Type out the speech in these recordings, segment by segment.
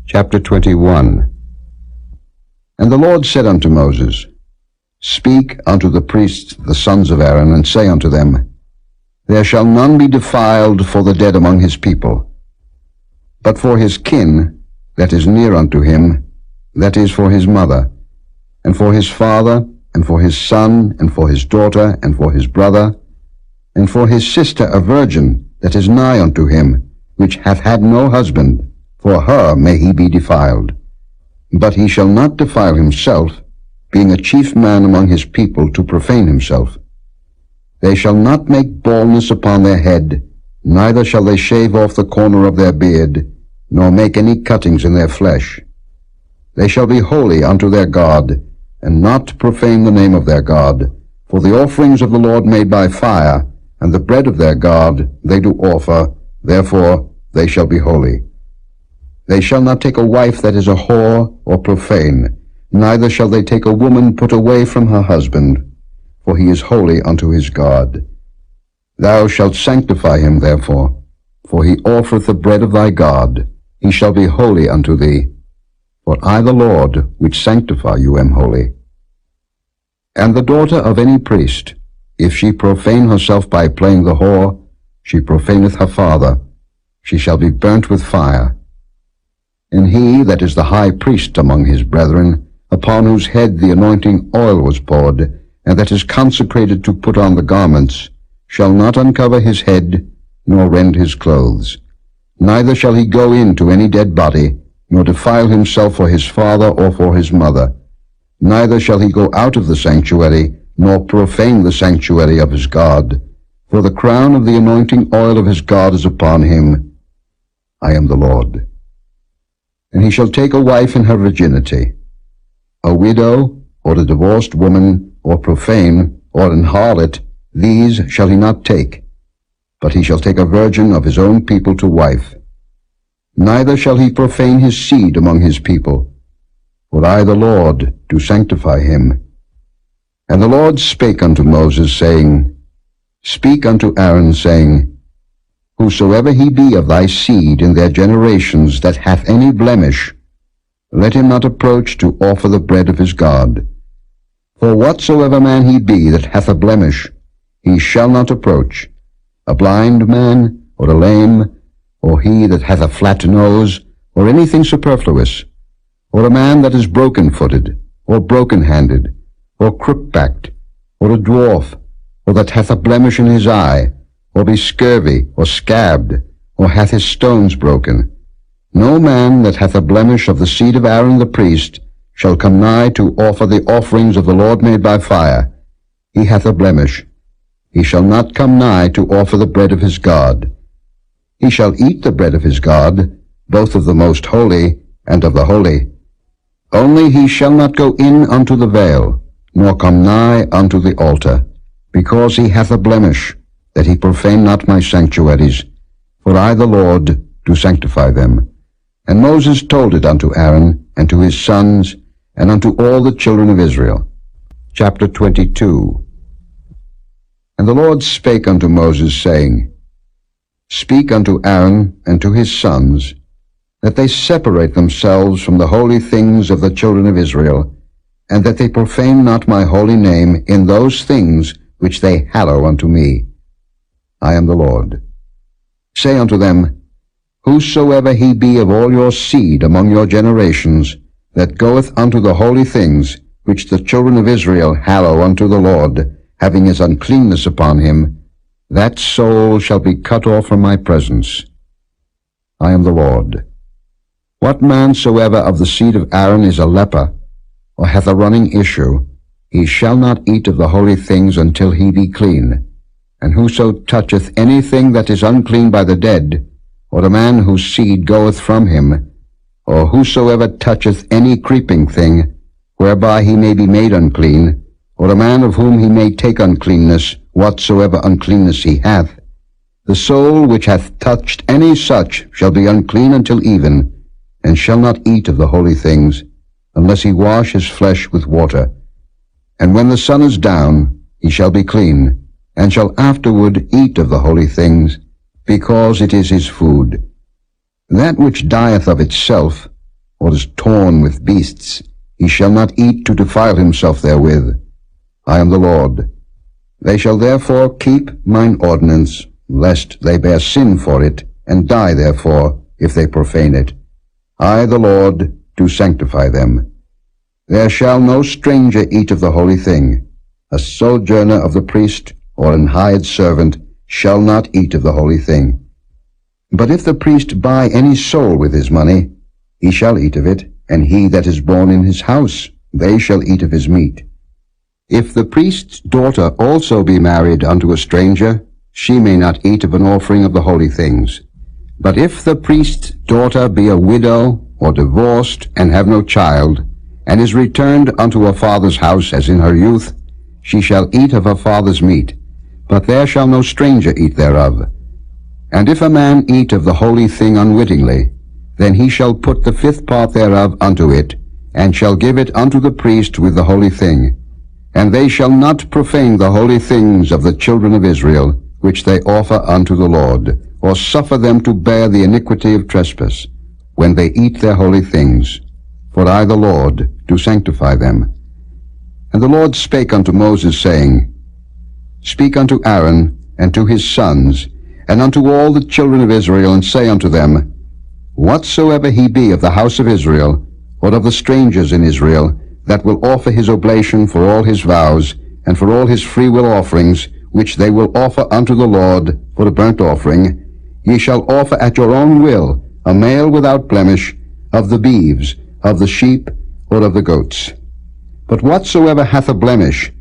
Chapter 21. And the Lord said unto Moses, Speak unto the priests the sons of Aaron, and say unto them, There shall none be defiled for the dead among his people, but for his kin that is near unto him, that is for his mother, and for his father, and for his son, and for his daughter, and for his brother, and for his sister a virgin that is nigh unto him, which hath had no husband, for her may he be defiled. But he shall not defile himself, being a chief man among his people, to profane himself. They shall not make baldness upon their head, neither shall they shave off the corner of their beard, nor make any cuttings in their flesh. They shall be holy unto their God, and not profane the name of their God. For the offerings of the Lord made by fire, and the bread of their God they do offer, therefore they shall be holy. They shall not take a wife that is a whore or profane, neither shall they take a woman put away from her husband, for he is holy unto his God. Thou shalt sanctify him therefore, for he offereth the bread of thy God. He shall be holy unto thee. For I the Lord, which sanctify you, am holy. And the daughter of any priest, if she profane herself by playing the whore, she profaneth her father, she shall be burnt with fire. And he that is the high priest among his brethren, upon whose head the anointing oil was poured, and that is consecrated to put on the garments, shall not uncover his head, nor rend his clothes. Neither shall he go in to any dead body, nor defile himself for his father or for his mother. Neither shall he go out of the sanctuary, nor profane the sanctuary of his God. For the crown of the anointing oil of his God is upon him. I am the Lord. And he shall take a wife in her virginity. A widow, or a divorced woman, or profane, or an harlot, these shall he not take, but he shall take a virgin of his own people to wife. Neither shall he profane his seed among his people, for I the Lord do sanctify him. And the Lord spake unto Moses, saying, Speak unto Aaron, saying, Whosoever he be of thy seed in their generations that hath any blemish, let him not approach to offer the bread of his God. For whatsoever man he be that hath a blemish, he shall not approach, a blind man, or a lame, or he that hath a flat nose, or anything superfluous, or a man that is broken-footed, or broken-handed, or crook-backed, or a dwarf, or that hath a blemish in his eye, or be scurvy, or scabbed, or hath his stones broken. No man that hath a blemish of the seed of Aaron the priest shall come nigh to offer the offerings of the Lord made by fire. He hath a blemish. He shall not come nigh to offer the bread of his God. He shall eat the bread of his God, both of the most holy and of the holy. Only he shall not go in unto the veil, nor come nigh unto the altar, because he hath a blemish, that he profane not my sanctuaries, for I the Lord do sanctify them. And Moses told it unto Aaron, and to his sons, and unto all the children of Israel. Chapter 22. And the Lord spake unto Moses, saying, Speak unto Aaron and to his sons, that they separate themselves from the holy things of the children of Israel, and that they profane not my holy name in those things which they hallow unto me. I am the Lord. Say unto them, Whosoever he be of all your seed among your generations, that goeth unto the holy things which the children of Israel hallow unto the Lord, having his uncleanness upon him, that soul shall be cut off from my presence. I am the Lord. What man soever of the seed of Aaron is a leper, or hath a running issue, he shall not eat of the holy things until he be clean. And whoso toucheth anything that is unclean by the dead, or a man whose seed goeth from him, or whosoever toucheth any creeping thing, whereby he may be made unclean, or a man of whom he may take uncleanness, whatsoever uncleanness he hath, the soul which hath touched any such shall be unclean until even, and shall not eat of the holy things, unless he wash his flesh with water. And when the sun is down, he shall be clean, and shall afterward eat of the holy things, because it is his food. That which dieth of itself, or is torn with beasts, he shall not eat to defile himself therewith. I am the Lord. They shall therefore keep mine ordinance, lest they bear sin for it, and die therefore, if they profane it. I, the Lord, do sanctify them. There shall no stranger eat of the holy thing. A sojourner of the priest, or an hired servant, shall not eat of the holy thing. But if the priest buy any soul with his money, he shall eat of it, and he that is born in his house, they shall eat of his meat. If the priest's daughter also be married unto a stranger, she may not eat of an offering of the holy things. But if the priest's daughter be a widow, or divorced, and have no child, and is returned unto her father's house as in her youth, she shall eat of her father's meat, but there shall no stranger eat thereof. And if a man eat of the holy thing unwittingly, then he shall put the fifth part thereof unto it, and shall give it unto the priest with the holy thing. And they shall not profane the holy things of the children of Israel, which they offer unto the Lord, or suffer them to bear the iniquity of trespass, when they eat their holy things. For I, the Lord, do sanctify them. And the Lord spake unto Moses, saying, Speak unto Aaron, and to his sons, and unto all the children of Israel, and say unto them, Whatsoever he be of the house of Israel, or of the strangers in Israel, that will offer his oblation for all his vows, and for all his freewill offerings, which they will offer unto the Lord for a burnt offering, ye shall offer at your own will a male without blemish, of the beeves, of the sheep, or of the goats. But whatsoever hath a blemish,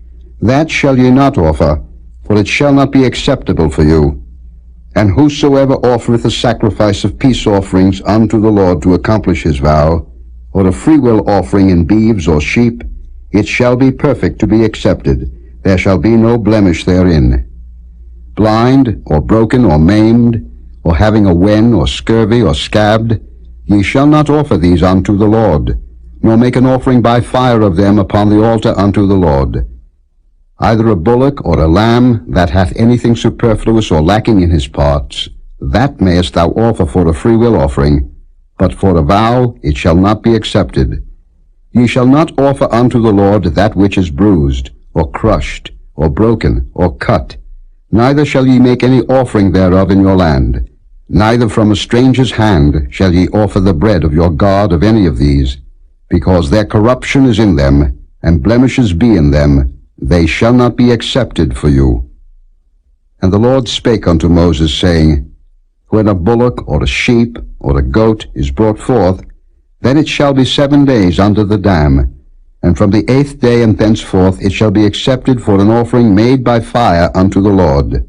that shall ye not offer, for it shall not be acceptable for you. And whosoever offereth a sacrifice of peace offerings unto the Lord to accomplish his vow, or a freewill offering in beeves or sheep, it shall be perfect to be accepted. There shall be no blemish therein. Blind, or broken, or maimed, or having a wen, or scurvy, or scabbed, ye shall not offer these unto the Lord, nor make an offering by fire of them upon the altar unto the Lord. Either a bullock or a lamb that hath anything superfluous or lacking in his parts, that mayest thou offer for a freewill offering, but for a vow it shall not be accepted. Ye shall not offer unto the Lord that which is bruised, or crushed, or broken, or cut. Neither shall ye make any offering thereof in your land. Neither from a stranger's hand shall ye offer the bread of your God of any of these, because their corruption is in them, and blemishes be in them. They shall not be accepted for you. And the Lord spake unto Moses, saying, When a bullock, or a sheep, or a goat is brought forth, then it shall be 7 days under the dam, and from the 8th day and thenceforth it shall be accepted for an offering made by fire unto the Lord.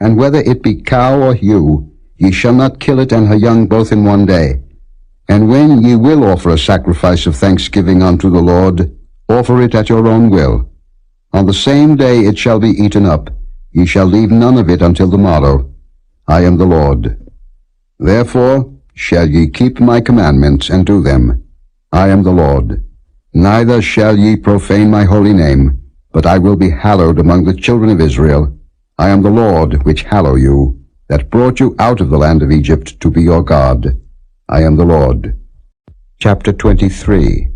And whether it be cow or ewe, ye shall not kill it and her young both in 1 day. And when ye will offer a sacrifice of thanksgiving unto the Lord, offer it at your own will. On the same day it shall be eaten up. Ye shall leave none of it until the morrow. I am the Lord. Therefore shall ye keep my commandments and do them. I am the Lord. Neither shall ye profane my holy name, but I will be hallowed among the children of Israel. I am the Lord which hallow you, that brought you out of the land of Egypt to be your God. I am the Lord. Chapter 23.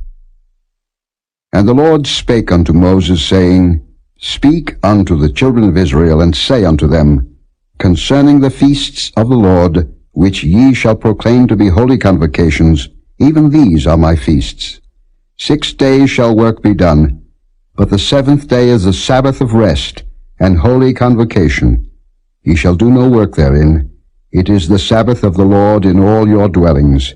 And the Lord spake unto Moses, saying, Speak unto the children of Israel, and say unto them, Concerning the feasts of the Lord, which ye shall proclaim to be holy convocations, even these are my feasts. 6 days shall work be done, but the 7th day is the Sabbath of rest, and holy convocation. Ye shall do no work therein. It is the Sabbath of the Lord in all your dwellings.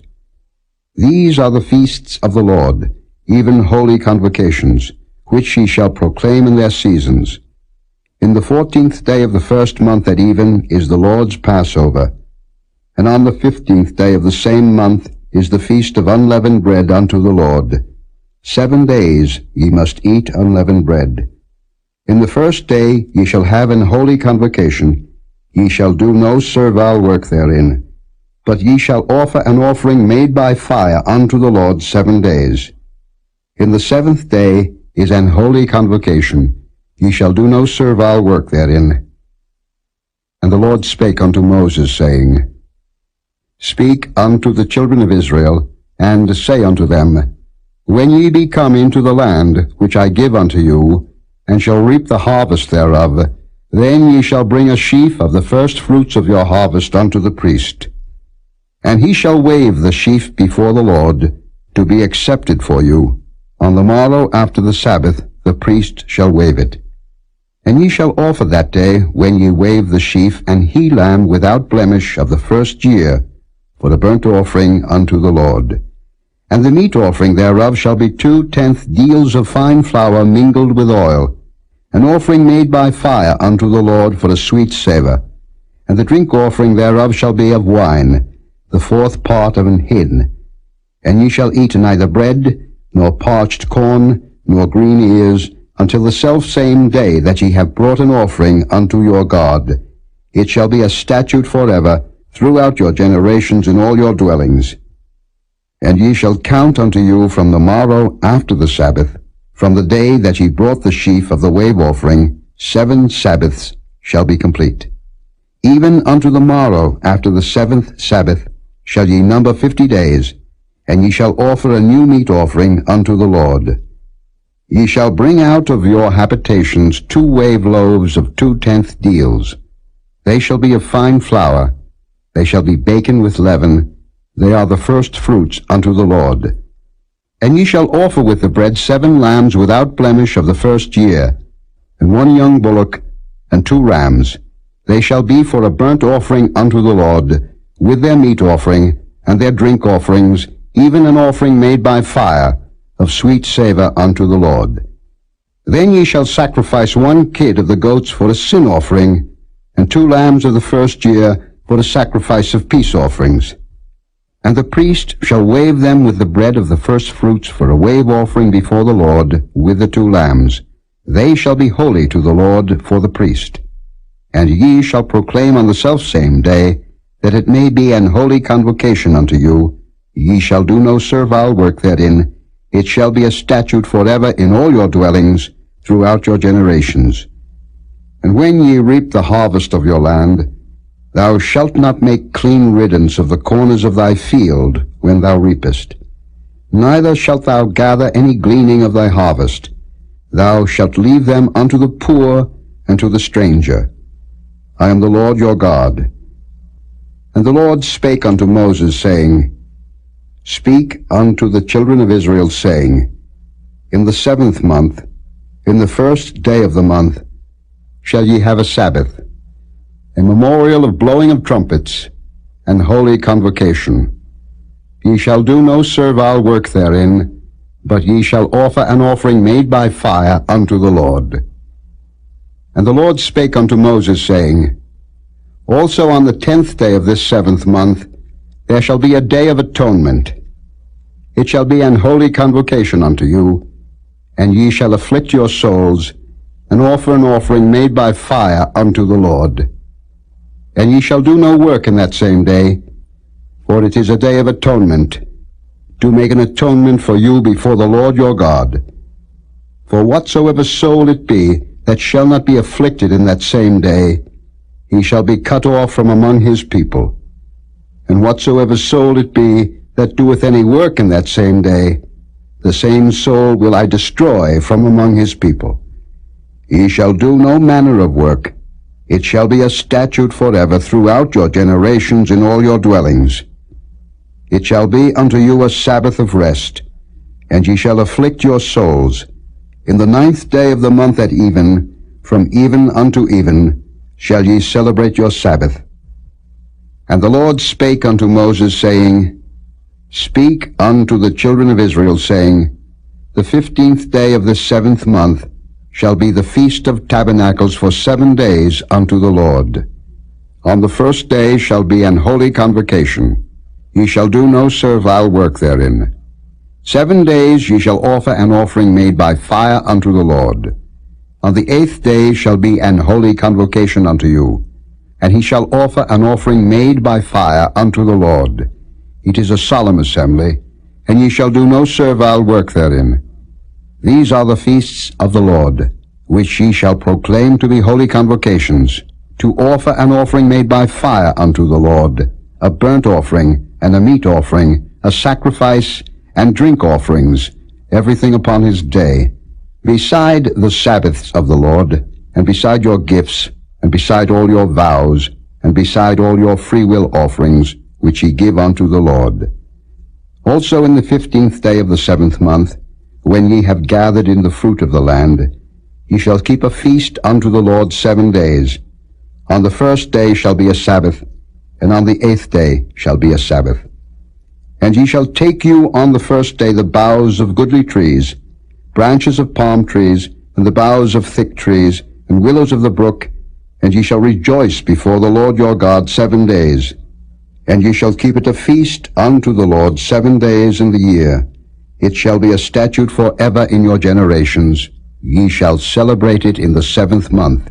These are the feasts of the Lord, even holy convocations, which ye shall proclaim in their seasons. In the 14th day of the 1st month at even is the Lord's Passover, and on the 15th day of the same month is the feast of unleavened bread unto the Lord. 7 days ye must eat unleavened bread. In the 1st day ye shall have an holy convocation. Ye shall do no servile work therein, but ye shall offer an offering made by fire unto the Lord 7 days. In the 7th day is an holy convocation. Ye shall do no servile work therein. And the Lord spake unto Moses, saying, Speak unto the children of Israel, and say unto them, When ye be come into the land which I give unto you, and shall reap the harvest thereof, then ye shall bring a sheaf of the first fruits of your harvest unto the priest. And he shall wave the sheaf before the Lord, to be accepted for you. On the morrow after the Sabbath the priest shall wave it. And ye shall offer that day, when ye wave the sheaf, an he-lamb without blemish of the first year, for a burnt offering unto the Lord. And the meat offering thereof shall be 2/10 deals of fine flour mingled with oil, an offering made by fire unto the Lord for a sweet savour. And the drink offering thereof shall be of wine, the 4th part of an hin. And ye shall eat neither bread, nor parched corn, nor green ears, until the selfsame day that ye have brought an offering unto your God. It shall be a statute forever throughout your generations in all your dwellings. And ye shall count unto you from the morrow after the Sabbath, from the day that ye brought the sheaf of the wave offering, 7 sabbaths shall be complete. Even unto the morrow after the 7th Sabbath shall ye number 50 days, and ye shall offer a new meat offering unto the Lord. Ye shall bring out of your habitations 2 wave loaves of 2/10 deals. They shall be of fine flour. They shall be baken with leaven. They are the first fruits unto the Lord. And ye shall offer with the bread 7 lambs without blemish of the first year, and 1 young bullock, and 2 rams. They shall be for a burnt offering unto the Lord, with their meat offering, and their drink offerings, even an offering made by fire, of sweet savour unto the Lord. Then ye shall sacrifice 1 kid of the goats for a sin offering, and 2 lambs of the first year for a sacrifice of peace offerings. And the priest shall wave them with the bread of the first fruits for a wave offering before the Lord, with the 2 lambs. They shall be holy to the Lord for the priest. And ye shall proclaim on the selfsame day, that it may be an holy convocation unto you. Ye shall do no servile work therein. It shall be a statute forever in all your dwellings, throughout your generations. And when ye reap the harvest of your land, thou shalt not make clean riddance of the corners of thy field when thou reapest. Neither shalt thou gather any gleaning of thy harvest. Thou shalt leave them unto the poor and to the stranger. I am the Lord your God. And the Lord spake unto Moses, saying, Speak unto the children of Israel, saying, In the 7th month, in the 1st day of the month, shall ye have a Sabbath, a memorial of blowing of trumpets, and holy convocation. Ye shall do no servile work therein, but ye shall offer an offering made by fire unto the Lord. And the Lord spake unto Moses, saying, Also on the 10th day of this 7th month there shall be a day of atonement. It shall be an holy convocation unto you, and ye shall afflict your souls, and offer an offering made by fire unto the Lord. And ye shall do no work in that same day, for it is a day of atonement, to make an atonement for you before the Lord your God. For whatsoever soul it be that shall not be afflicted in that same day, he shall be cut off from among his people. And whatsoever soul it be that doeth any work in that same day, the same soul will I destroy from among his people. Ye shall do no manner of work. It shall be a statute forever throughout your generations in all your dwellings. It shall be unto you a Sabbath of rest, and ye shall afflict your souls. In the 9th day of the month at even, from even unto even, shall ye celebrate your Sabbath. And the Lord spake unto Moses, saying, Speak unto the children of Israel, saying, The 15th day of this 7th month shall be the feast of tabernacles for 7 days unto the Lord. On the 1st day shall be an holy convocation. Ye shall do no servile work therein. 7 days ye shall offer an offering made by fire unto the Lord. On the 8th day shall be an holy convocation unto you, and he shall offer an offering made by fire unto the Lord. It is a solemn assembly, and ye shall do no servile work therein. These are the feasts of the Lord, which ye shall proclaim to be holy convocations, to offer an offering made by fire unto the Lord, a burnt offering and a meat offering, a sacrifice, and drink offerings, everything upon his day, beside the sabbaths of the Lord, and beside your gifts, and beside all your vows, and beside all your freewill offerings, which ye give unto the Lord. Also in the 15th day of the 7th month, when ye have gathered in the fruit of the land, ye shall keep a feast unto the Lord 7 days. On the 1st day shall be a Sabbath, and on the 8th day shall be a Sabbath. And ye shall take you on the 1st day the boughs of goodly trees, branches of palm trees, and the boughs of thick trees, and willows of the brook, and ye shall rejoice before the Lord your God 7 days. And ye shall keep it a feast unto the Lord 7 days in the year. It shall be a statute forever in your generations. Ye shall celebrate it in the 7th month.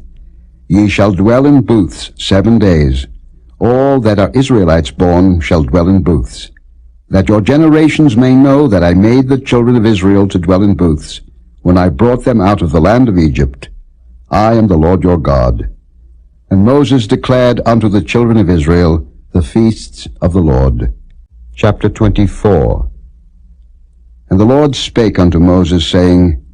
Ye shall dwell in booths 7 days. All that are Israelites born shall dwell in booths, that your generations may know that I made the children of Israel to dwell in booths, when I brought them out of the land of Egypt. I am the Lord your God. And Moses declared unto the children of Israel the feasts of the Lord. Chapter 24. And the Lord spake unto Moses, saying,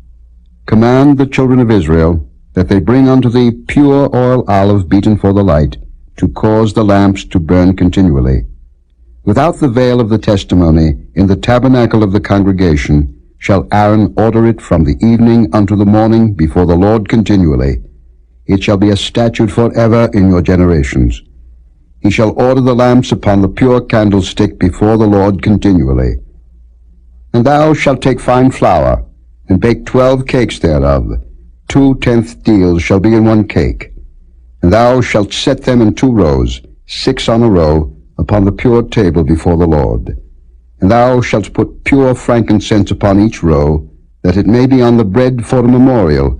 Command the children of Israel that they bring unto thee pure oil olive beaten for the light, to cause the lamps to burn continually. Without the veil of the testimony, in the tabernacle of the congregation, shall Aaron order it from the evening unto the morning before the Lord continually. It shall be a statute forever in your generations. He shall order the lamps upon the pure candlestick before the Lord continually. And thou shalt take fine flour, and bake 12 cakes thereof. 2 tenth deals shall be in 1 cake. And thou shalt set them in 2 rows, 6 on a row, upon the pure table before the Lord. And thou shalt put pure frankincense upon each row, that it may be on the bread for a memorial,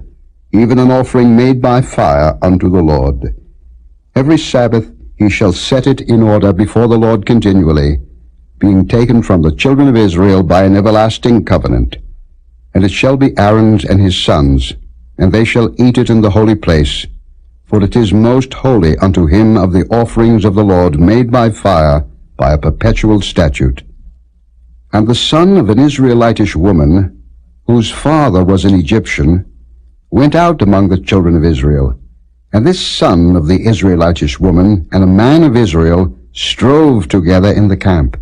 even an offering made by fire unto the Lord. Every Sabbath he shall set it in order before the Lord continually, being taken from the children of Israel by an everlasting covenant. And it shall be Aaron's and his sons, and they shall eat it in the holy place, for it is most holy unto him of the offerings of the Lord made by fire, by a perpetual statute. And the son of an Israelitish woman, whose father was an Egyptian, went out among the children of Israel. And this son of the Israelitish woman and a man of Israel strove together in the camp.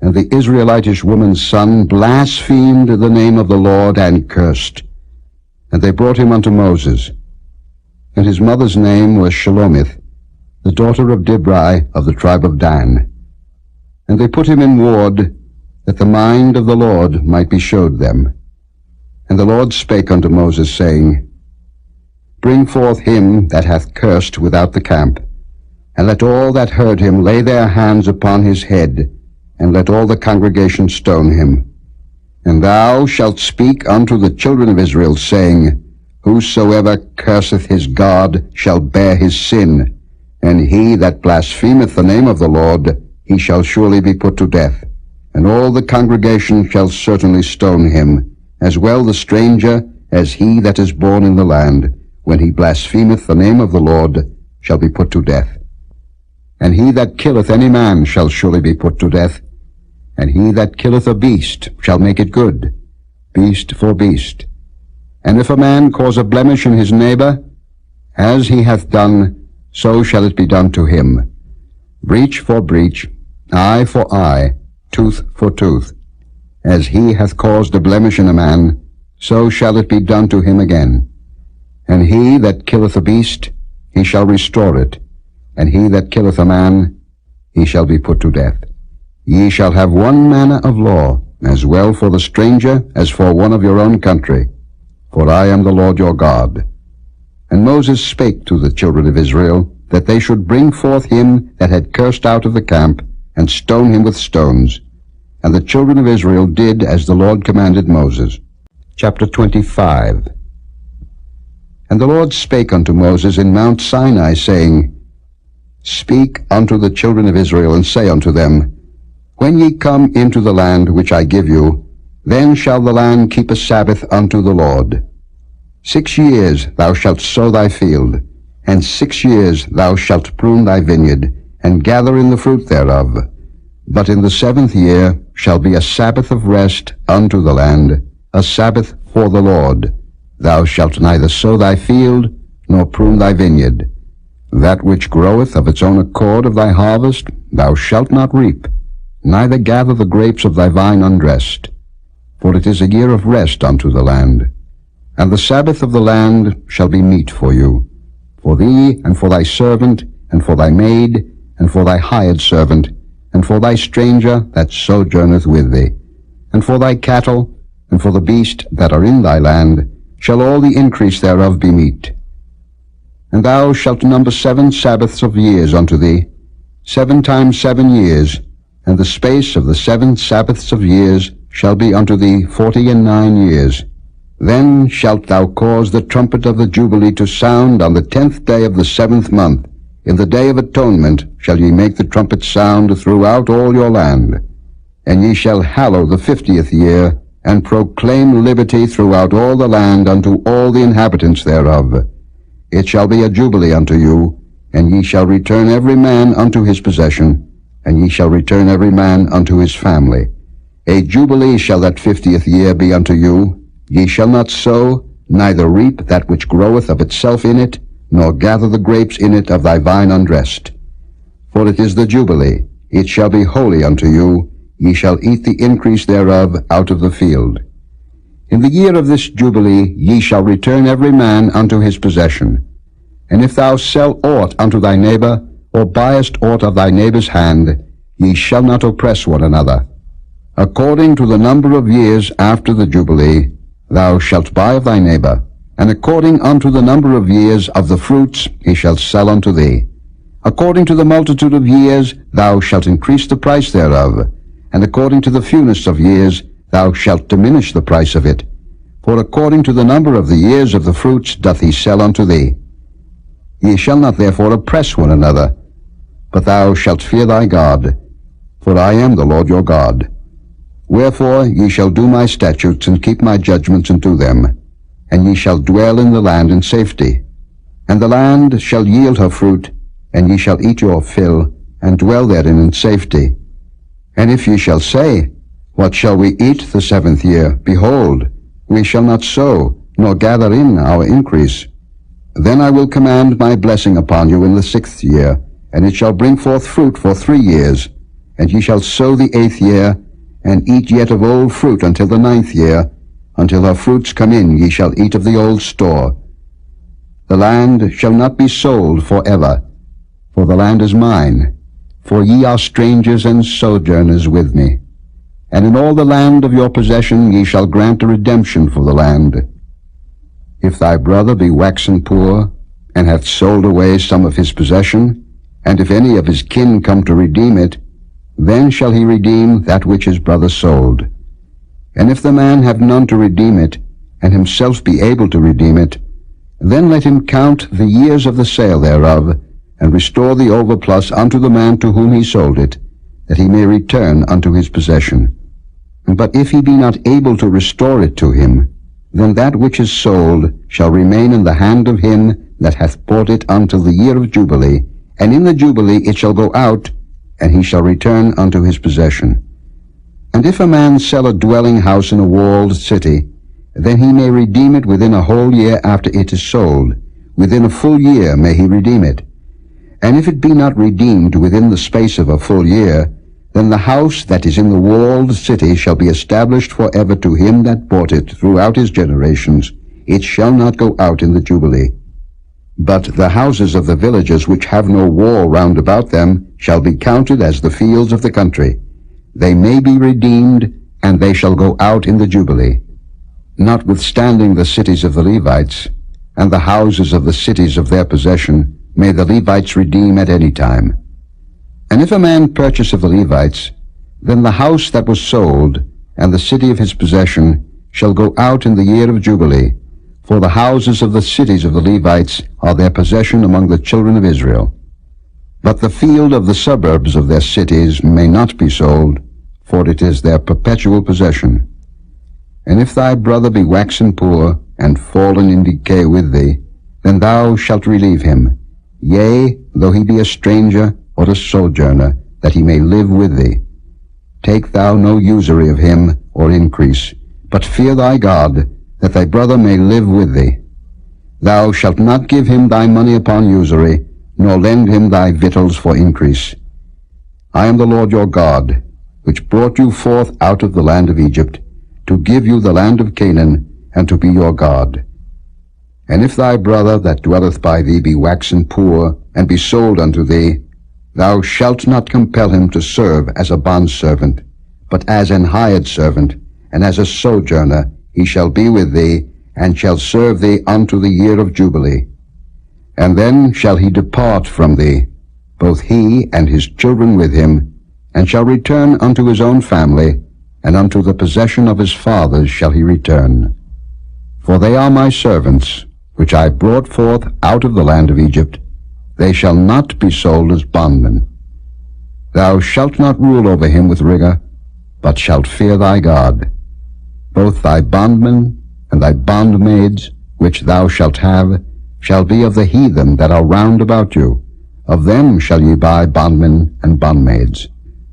And the Israelitish woman's son blasphemed the name of the Lord and cursed. And they brought him unto Moses. And his mother's name was Shelomith, the daughter of Dibri of the tribe of Dan. And they put him in ward, that the mind of the Lord might be showed them. And the Lord spake unto Moses, saying, Bring forth him that hath cursed without the camp, and let all that heard him lay their hands upon his head, and let all the congregation stone him. And thou shalt speak unto the children of Israel, saying, Whosoever curseth his God shall bear his sin, and he that blasphemeth the name of the Lord, he shall surely be put to death. And all the congregation shall certainly stone him, as well the stranger as he that is born in the land, when he blasphemeth the name of the Lord, shall be put to death. And he that killeth any man shall surely be put to death, and he that killeth a beast shall make it good, beast for beast. And if a man cause a blemish in his neighbor, as he hath done, so shall it be done to him. Breach for breach, eye for eye, tooth for tooth. As he hath caused a blemish in a man, so shall it be done to him again. And he that killeth a beast, he shall restore it, and he that killeth a man, he shall be put to death. Ye shall have one manner of law, as well for the stranger as for one of your own country, for I am the Lord your God. And Moses spake to the children of Israel, that they should bring forth him that had cursed out of the camp, and stone him with stones. And the children of Israel did as the Lord commanded Moses. Chapter 25. And the Lord spake unto Moses in Mount Sinai, saying, Speak unto the children of Israel, and say unto them, When ye come into the land which I give you, then shall the land keep a Sabbath unto the Lord. 6 years thou shalt sow thy field, and 6 years thou shalt prune thy vineyard, and gather in the fruit thereof. But in the 7th year shall be a Sabbath of rest unto the land, a Sabbath for the Lord. Thou shalt neither sow thy field, nor prune thy vineyard. That which groweth of its own accord of thy harvest thou shalt not reap, neither gather the grapes of thy vine undressed. For it is a year of rest unto the land. And the Sabbath of the land shall be meat for you, for thee, and for thy servant, and for thy maid, and for thy hired servant, and for thy stranger that sojourneth with thee, and for thy cattle, and for the beast that are in thy land, shall all the increase thereof be meat. And thou shalt number 7 Sabbaths of years unto thee, 7 times 7 years, and the space of the 7 Sabbaths of years shall be unto thee 49 years. Then shalt thou cause the trumpet of the Jubilee to sound on the 10th day of the 7th month. In the day of atonement shall ye make the trumpet sound throughout all your land. And ye shall hallow the 50th year, and proclaim liberty throughout all the land unto all the inhabitants thereof. It shall be a jubilee unto you, and ye shall return every man unto his possession, and ye shall return every man unto his family. A jubilee shall that 50th year be unto you. Ye shall not sow, neither reap that which groweth of itself in it, nor gather the grapes in it of thy vine undressed. For it is the Jubilee, it shall be holy unto you, ye shall eat the increase thereof out of the field. In the year of this Jubilee ye shall return every man unto his possession. And if thou sell aught unto thy neighbor, or buyest aught of thy neighbor's hand, ye shall not oppress one another. According to the number of years after the Jubilee, thou shalt buy of thy neighbor, and according unto the number of years of the fruits he shall sell unto thee. According to the multitude of years thou shalt increase the price thereof, and according to the fewness of years thou shalt diminish the price of it. For according to the number of the years of the fruits doth he sell unto thee. Ye shall not therefore oppress one another, but thou shalt fear thy God, for I am the Lord your God. Wherefore ye shall do my statutes, and keep my judgments, and do them. And ye shall dwell in the land in safety. And the land shall yield her fruit, and ye shall eat your fill, and dwell therein in safety. And if ye shall say, What shall we eat the 7th year? Behold, we shall not sow, nor gather in our increase. Then I will command my blessing upon you in the 6th year, and it shall bring forth fruit for 3 years. And ye shall sow the 8th year, and eat yet of old fruit until the 9th year. Until her fruits come in, ye shall eat of the old store. The land shall not be sold for ever, for the land is mine, for ye are strangers and sojourners with me. And in all the land of your possession ye shall grant a redemption for the land. If thy brother be waxen poor, and hath sold away some of his possession, and if any of his kin come to redeem it, then shall he redeem that which his brother sold. And if the man have none to redeem it, and himself be able to redeem it, then let him count the years of the sale thereof, and restore the overplus unto the man to whom he sold it, that he may return unto his possession. But if he be not able to restore it to him, then that which is sold shall remain in the hand of him that hath bought it until the year of Jubilee, and in the Jubilee it shall go out, and he shall return unto his possession. And if a man sell a dwelling house in a walled city, then he may redeem it within a whole year after it is sold. Within a full year may he redeem it. And if it be not redeemed within the space of a full year, then the house that is in the walled city shall be established forever to him that bought it throughout his generations. It shall not go out in the Jubilee. But the houses of the villages which have no wall round about them shall be counted as the fields of the country. They may be redeemed, and they shall go out in the Jubilee. Notwithstanding the cities of the Levites, and the houses of the cities of their possession, may the Levites redeem at any time. And if a man purchase of the Levites, then the house that was sold, and the city of his possession, shall go out in the year of Jubilee, for the houses of the cities of the Levites are their possession among the children of Israel. But the field of the suburbs of their cities may not be sold, for it is their perpetual possession. And if thy brother be waxen poor, and fallen in decay with thee, then thou shalt relieve him, yea, though he be a stranger or a sojourner, that he may live with thee. take thou no usury of him or increase, but fear thy God, that thy brother may live with thee. Thou shalt not give him thy money upon usury, nor lend him thy victuals for increase. I am the Lord your God, which brought you forth out of the land of Egypt, to give you the land of Canaan, and to be your God. And if thy brother that dwelleth by thee be waxen poor, and be sold unto thee, thou shalt not compel him to serve as a bondservant, but as an hired servant, and as a sojourner he shall be with thee, and shall serve thee unto the year of Jubilee. And then shall he depart from thee, both he and his children with him, and shall return unto his own family, and unto the possession of his fathers shall he return. For they are my servants, which I brought forth out of the land of Egypt. They shall not be sold as bondmen. Thou shalt not rule over him with rigor, but shalt fear thy God. Both thy bondmen and thy bondmaids, which thou shalt have, shall be of the heathen that are round about you. Of them shall ye buy bondmen and bondmaids.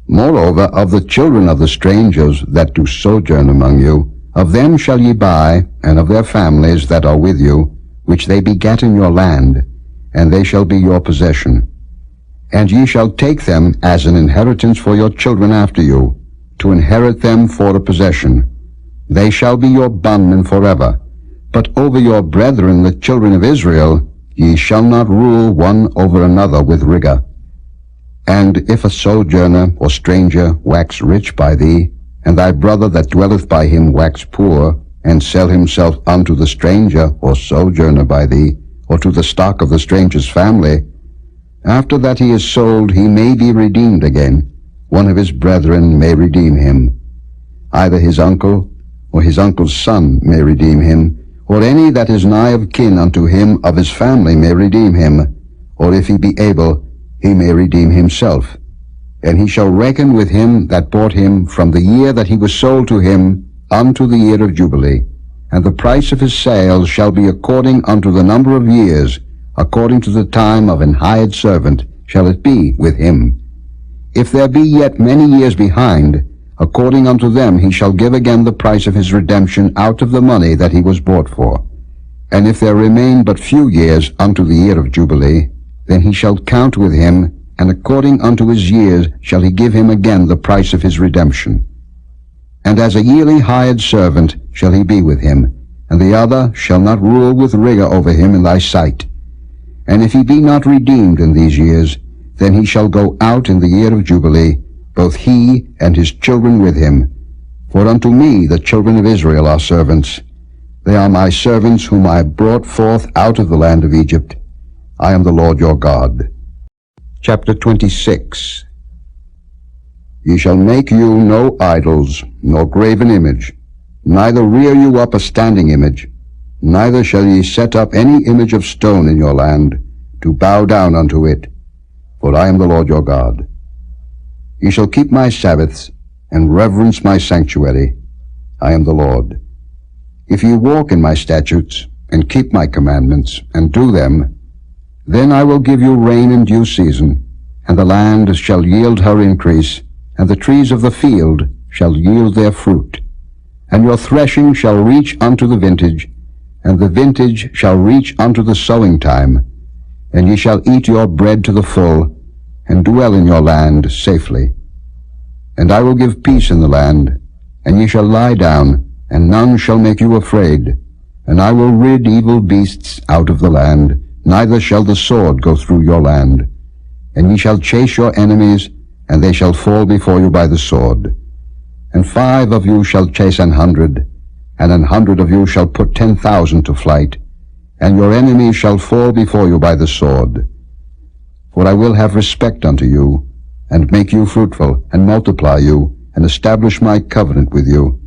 Moreover, of the children of the strangers that do sojourn among you, of them shall ye buy, and of their families that are with you, which they begat in your land, and they shall be your possession. And ye shall take them as an inheritance for your children after you, to inherit them for a possession. They shall be your bondmen forever. But over your brethren the children of Israel ye shall not rule one over another with rigor. And if a sojourner or stranger wax rich by thee, and thy brother that dwelleth by him wax poor, and sell himself unto the stranger or sojourner by thee, or to the stock of the stranger's family, after that he is sold he may be redeemed again. One of his brethren may redeem him. Either his uncle or his uncle's son may redeem him, or any that is nigh of kin unto him of his family may redeem him, or if he be able, he may redeem himself. And he shall reckon with him that bought him from the year that he was sold to him unto the year of Jubilee. And the price of his sale shall be according unto the number of years, according to the time of an hired servant shall it be with him. If there be yet many years behind, according unto them he shall give again the price of his redemption out of the money that he was bought for. And if there remain but few years unto the year of Jubilee, then he shall count with him, and according unto his years shall he give him again the price of his redemption. And as a yearly hired servant shall he be with him, and the other shall not rule with rigor over him in thy sight. And if he be not redeemed in these years, then he shall go out in the year of Jubilee, both he and his children with him. For unto me the children of Israel are servants. They are my servants whom I brought forth out of the land of Egypt. I am the Lord your God. Chapter 26. Ye shall make you no idols, nor graven image, neither rear you up a standing image, neither shall ye set up any image of stone in your land, to bow down unto it. For I am the Lord your God. Ye shall keep my sabbaths, and reverence my sanctuary. I am the Lord. If ye walk in my statutes, and keep my commandments, and do them, then I will give you rain in due season, and the land shall yield her increase, and the trees of the field shall yield their fruit. And your threshing shall reach unto the vintage, and the vintage shall reach unto the sowing time, and ye shall eat your bread to the full, and dwell in your land safely. And I will give peace in the land, and ye shall lie down, and none shall make you afraid. And I will rid evil beasts out of the land, neither shall the sword go through your land. And ye shall chase your enemies, and they shall fall before you by the sword. And 5 of you shall chase 100, and 100 of you shall put 10,000 to flight, and your enemies shall fall before you by the sword. For I will have respect unto you, and make you fruitful, and multiply you, and establish my covenant with you.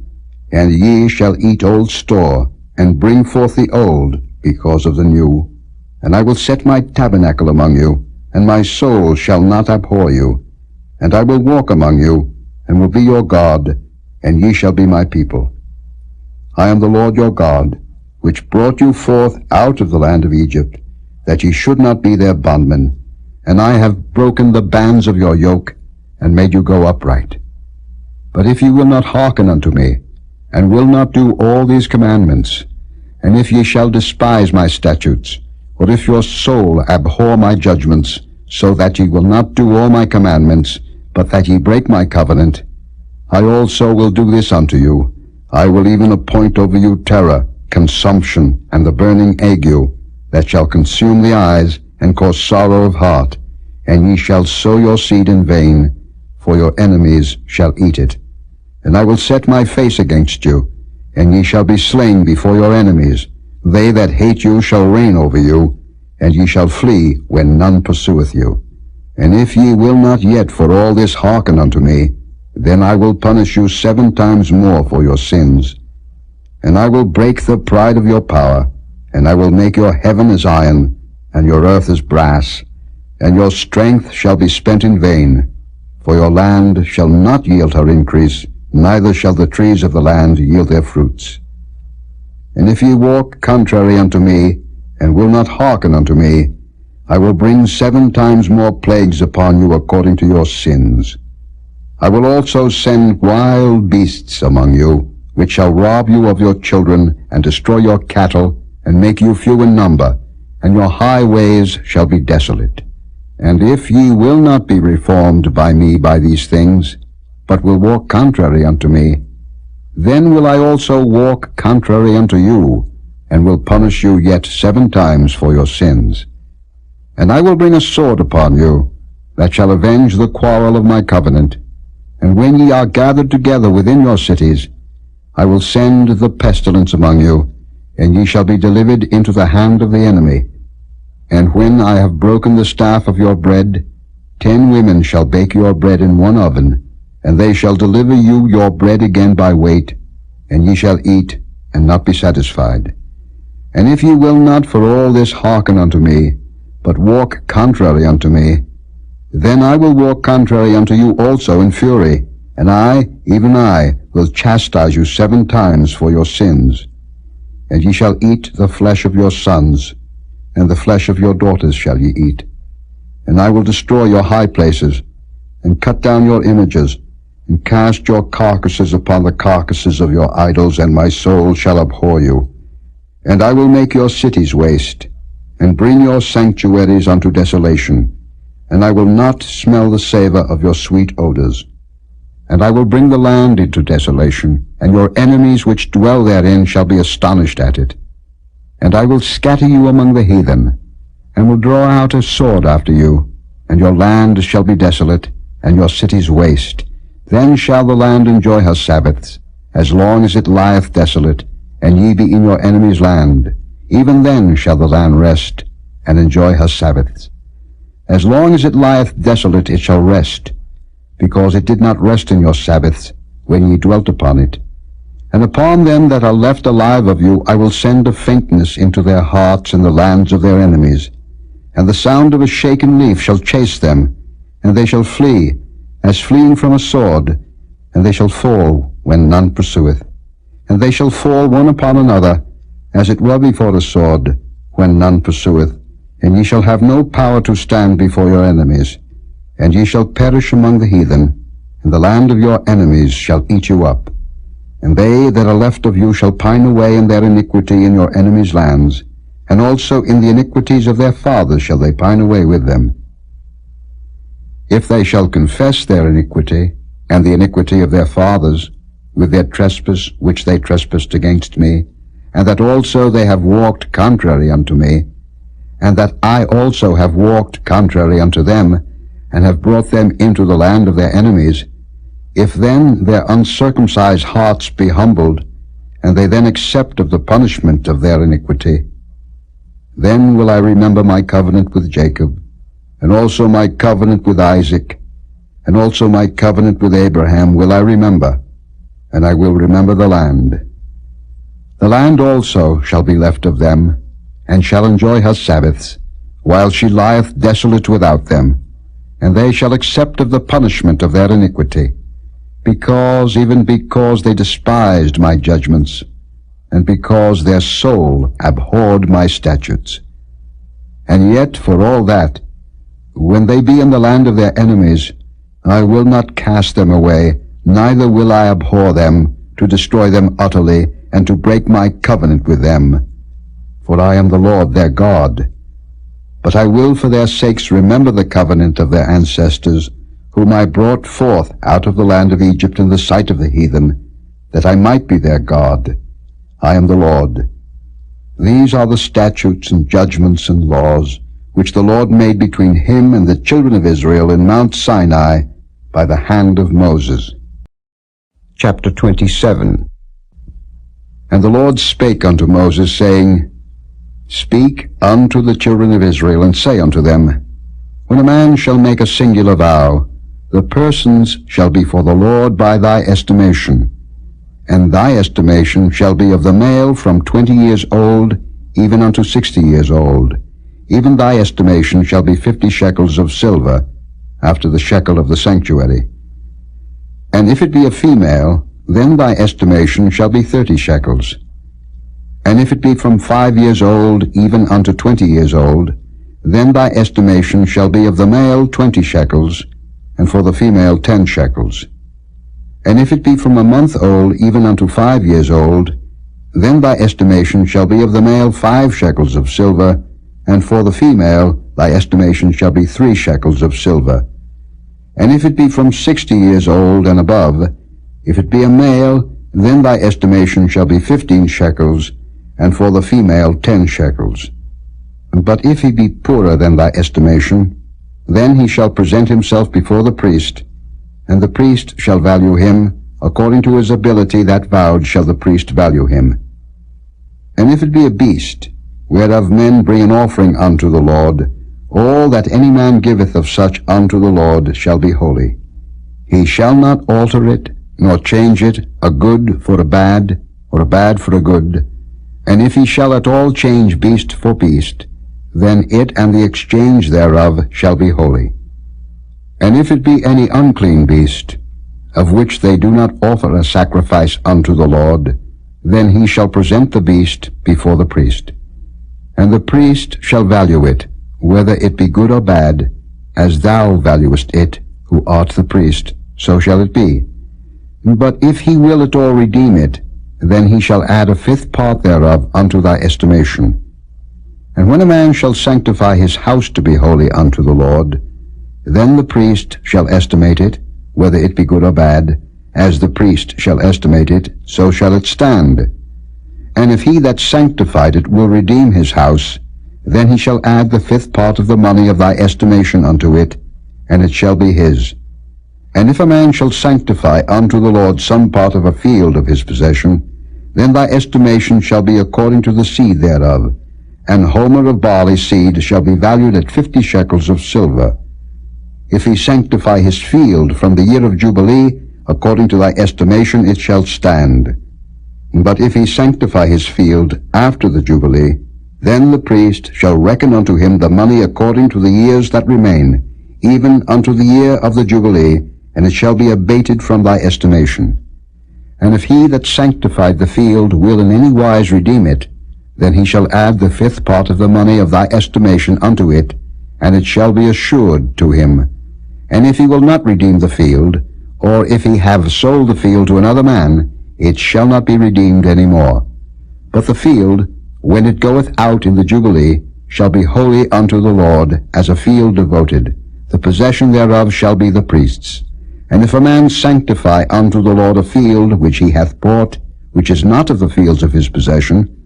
And ye shall eat old store, and bring forth the old, because of the new. And I will set my tabernacle among you, and my soul shall not abhor you. And I will walk among you, and will be your God, and ye shall be my people. I am the Lord your God, which brought you forth out of the land of Egypt, that ye should not be their bondmen. And I have broken the bands of your yoke, and made you go upright. But if ye will not hearken unto me, and will not do all these commandments, and if ye shall despise my statutes, or if your soul abhor my judgments, so that ye will not do all my commandments, but that ye break my covenant, I also will do this unto you. I will even appoint over you terror, consumption, and the burning ague, that shall consume the eyes, and cause sorrow of heart. And ye shall sow your seed in vain, for your enemies shall eat it. And I will set my face against you, and ye shall be slain before your enemies. They that hate you shall reign over you, and ye shall flee when none pursueth you. And if ye will not yet for all this hearken unto me, then I will punish you 7 times more for your sins. And I will break the pride of your power, and I will make your heaven as iron, and your earth as brass, and your strength shall be spent in vain. For your land shall not yield her increase, neither shall the trees of the land yield their fruits. And if ye walk contrary unto me, and will not hearken unto me, I will bring 7 times more plagues upon you according to your sins. I will also send wild beasts among you, which shall rob you of your children, and destroy your cattle, and make you few in number, and your highways shall be desolate. And if ye will not be reformed by me by these things, but will walk contrary unto me, then will I also walk contrary unto you, and will punish you yet 7 times for your sins. And I will bring a sword upon you, that shall avenge the quarrel of my covenant. And when ye are gathered together within your cities, I will send the pestilence among you, and ye shall be delivered into the hand of the enemy. And when I have broken the staff of your bread, 10 women shall bake your bread in one oven, and they shall deliver you your bread again by weight, and ye shall eat, and not be satisfied. And if ye will not for all this hearken unto me, but walk contrary unto me, then I will walk contrary unto you also in fury, and I, even I, will chastise you 7 times for your sins. And ye shall eat the flesh of your sons, and the flesh of your daughters shall ye eat. And I will destroy your high places, and cut down your images, and cast your carcasses upon the carcasses of your idols, and my soul shall abhor you. And I will make your cities waste, and bring your sanctuaries unto desolation, and I will not smell the savor of your sweet odors. And I will bring the land into desolation, and your enemies which dwell therein shall be astonished at it. And I will scatter you among the heathen, and will draw out a sword after you, and your land shall be desolate, and your cities waste. Then shall the land enjoy her sabbaths, as long as it lieth desolate, and ye be in your enemy's land. Even then shall the land rest, and enjoy her sabbaths. As long as it lieth desolate it shall rest, because it did not rest in your sabbaths, when ye dwelt upon it. And upon them that are left alive of you I will send a faintness into their hearts in the lands of their enemies. And the sound of a shaken leaf shall chase them, and they shall flee, as fleeing from a sword, and they shall fall when none pursueth. And they shall fall one upon another, as it were before a sword, when none pursueth. And ye shall have no power to stand before your enemies. And ye shall perish among the heathen, and the land of your enemies shall eat you up. And they that are left of you shall pine away in their iniquity in your enemies' lands, and also in the iniquities of their fathers shall they pine away with them. If they shall confess their iniquity, and the iniquity of their fathers, with their trespass which they trespassed against me, and that also they have walked contrary unto me, and that I also have walked contrary unto them, and have brought them into the land of their enemies, if then their uncircumcised hearts be humbled, and they then accept of the punishment of their iniquity, then will I remember my covenant with Jacob, and also my covenant with Isaac, and also my covenant with Abraham will I remember, and I will remember the land. The land also shall be left of them, and shall enjoy her sabbaths, while she lieth desolate without them, and they shall accept of the punishment of their iniquity, even because they despised my judgments, and because their soul abhorred my statutes. And yet for all that, when they be in the land of their enemies, I will not cast them away, neither will I abhor them, to destroy them utterly, and to break my covenant with them. For I am the Lord their God. But I will for their sakes remember the covenant of their ancestors, whom I brought forth out of the land of Egypt in the sight of the heathen, that I might be their God. I am the Lord. These are the statutes and judgments and laws, which the Lord made between him and the children of Israel in Mount Sinai by the hand of Moses. Chapter 27. And the Lord spake unto Moses, saying, Speak unto the children of Israel, and say unto them, When a man shall make a singular vow, the persons shall be for the Lord by thy estimation, and thy estimation shall be of the male from 20 years old even unto 60 years old. Even thy estimation shall be 50 shekels of silver, after the shekel of the sanctuary. And if it be a female, then thy estimation shall be 30 shekels. And if it be from 5 years old even unto 20 years old, then thy estimation shall be of the male 20 shekels, and for the female 10 shekels. And if it be from a month old even unto 5 years old, then thy estimation shall be of the male 5 shekels of silver, and for the female thy estimation shall be 3 shekels of silver. And if it be from 60 years old and above, if it be a male, then thy estimation shall be 15 shekels, and for the female 10 shekels. But if he be poorer than thy estimation, then he shall present himself before the priest, and the priest shall value him, according to his ability that vowed shall the priest value him. And if it be a beast, whereof men bring an offering unto the Lord, all that any man giveth of such unto the Lord shall be holy. He shall not alter it, nor change it, a good for a bad, or a bad for a good. And if he shall at all change beast for beast, then it and the exchange thereof shall be holy. And if it be any unclean beast, of which they do not offer a sacrifice unto the Lord, then he shall present the beast before the priest. And the priest shall value it, whether it be good or bad, as thou valuest it, who art the priest, so shall it be. But if he will at all redeem it, then he shall add a 5th part thereof unto thy estimation. And when a man shall sanctify his house to be holy unto the Lord, then the priest shall estimate it, whether it be good or bad, as the priest shall estimate it, so shall it stand. And if he that sanctified it will redeem his house, then he shall add the 5th part of the money of thy estimation unto it, and it shall be his. And if a man shall sanctify unto the Lord some part of a field of his possession, then thy estimation shall be according to the seed thereof. An homer of barley seed shall be valued at 50 shekels of silver. If he sanctify his field from the year of Jubilee, according to thy estimation it shall stand. But if he sanctify his field after the Jubilee, then the priest shall reckon unto him the money according to the years that remain, even unto the year of the Jubilee, and it shall be abated from thy estimation. And if he that sanctified the field will in any wise redeem it, then he shall add the 5th part of the money of thy estimation unto it, and it shall be assured to him. And if he will not redeem the field, or if he have sold the field to another man, it shall not be redeemed any more. But the field, when it goeth out in the Jubilee, shall be holy unto the Lord, as a field devoted. The possession thereof shall be the priest's. And if a man sanctify unto the Lord a field which he hath bought, which is not of the fields of his possession,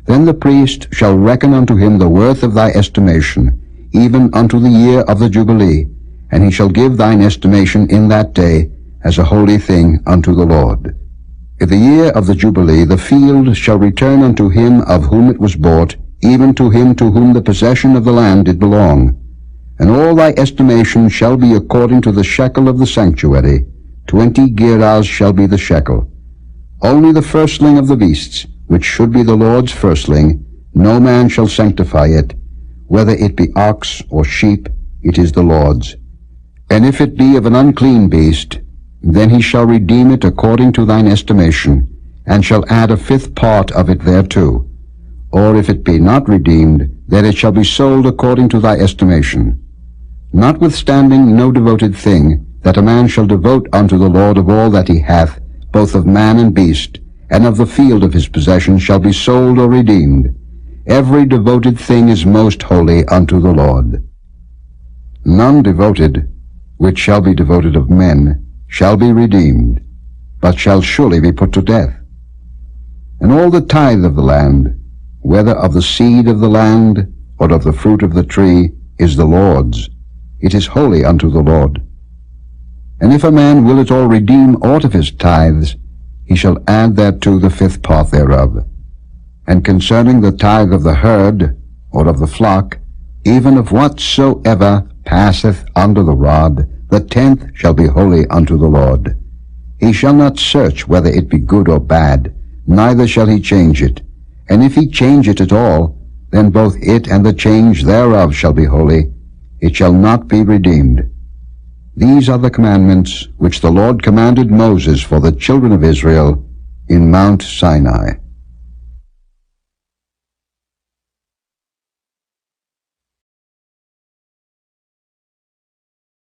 then the priest shall reckon unto him the worth of thy estimation, even unto the year of the Jubilee, and he shall give thine estimation in that day as a holy thing unto the Lord. In the year of the Jubilee the field shall return unto him of whom it was bought, even to him to whom the possession of the land did belong. And all thy estimation shall be according to the shekel of the sanctuary. 20 gerahs shall be the shekel. Only the firstling of the beasts, which should be the Lord's firstling, no man shall sanctify it. Whether it be ox or sheep, it is the Lord's. And if it be of an unclean beast, then he shall redeem it according to thine estimation, and shall add a 5th part of it thereto. Or if it be not redeemed, then it shall be sold according to thy estimation. Notwithstanding no devoted thing, that a man shall devote unto the Lord of all that he hath, both of man and beast, and of the field of his possession shall be sold or redeemed. Every devoted thing is most holy unto the Lord. None devoted, which shall be devoted of men, shall be redeemed, but shall surely be put to death. And all the tithe of the land, whether of the seed of the land, or of the fruit of the tree, is the Lord's. It is holy unto the Lord. And if a man will at all redeem aught of his tithes, he shall add thereto the fifth part thereof. And concerning the tithe of the herd, or of the flock, even of whatsoever passeth under the rod, the tenth shall be holy unto the Lord. He shall not search whether it be good or bad, neither shall he change it. And if he change it at all, then both it and the change thereof shall be holy. It shall not be redeemed. These are the commandments which the Lord commanded Moses for the children of Israel in Mount Sinai.